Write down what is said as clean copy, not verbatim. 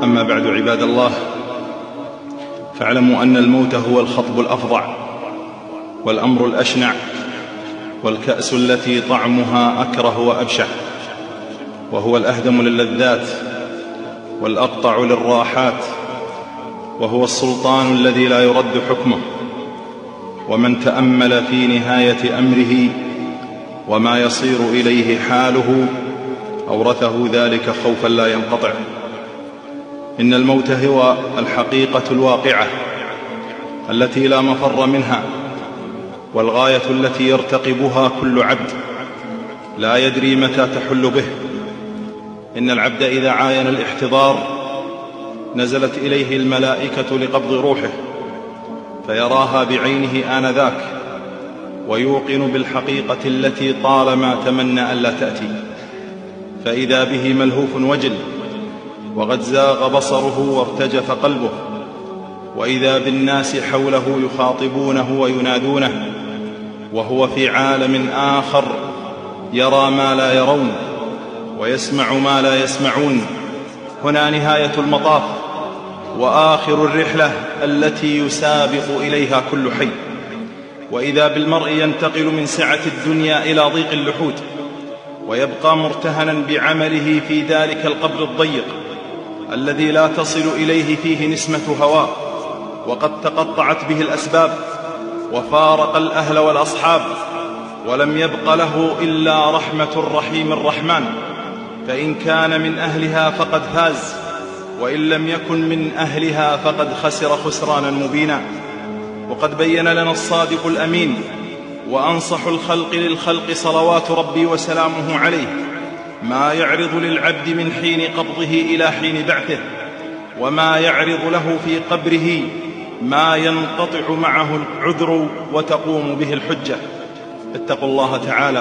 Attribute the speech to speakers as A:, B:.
A: أما بعد عباد الله، فاعلموا أن الموت هو الخطب الأفظع والأمر الأشنع والكأس التي طعمها أكره وأبشع، وهو الأهدم للذات والأقطع للراحات، وهو السلطان الذي لا يرد حكمه. ومن تأمل في نهاية أمره وما يصير إليه حاله أورثه ذلك خوفا لا ينقطع. إن الموت هو الحقيقة الواقعة التي لا مفر منها، والغاية التي يرتقبها كل عبد لا يدري متى تحل به. إن العبد إذا عاين الاحتضار نزلت إليه الملائكة لقبض روحه، فيراها بعينه آنذاك، ويوقن بالحقيقة التي طالما تمنى ألا تأتي، فإذا به ملهوف وجل، وقد زاغ بصره وارتجف قلبه، وإذا بالناس حوله يخاطبونه وينادونه، وهو في عالم آخر يرى ما لا يرون ويسمع ما لا يسمعون. هنا نهاية المطاف وآخر الرحلة التي يسابق إليها كل حي. وإذا بالمرء ينتقل من سعة الدنيا إلى ضيق اللحود، ويبقى مرتهنا بعمله في ذلك القبر الضيق الذي لا تصل إليه فيه نسمة هواء، وقد تقطعت به الأسباب، وفارق الأهل والأصحاب، ولم يبق له إلا رحمة الرحيم الرحمن. فإن كان من أهلها فقد فاز، وإن لم يكن من أهلها فقد خسر خسرانا مبينا. وقد بين لنا الصادق الأمين وأنصح الخلق للخلق صلوات ربي وسلامه عليه ما يعرض للعبد من حين قبضه إلى حين بعثه، وما يعرض له في قبره ما ينقطع معه العذر وتقوم به الحجة. اتقوا الله تعالى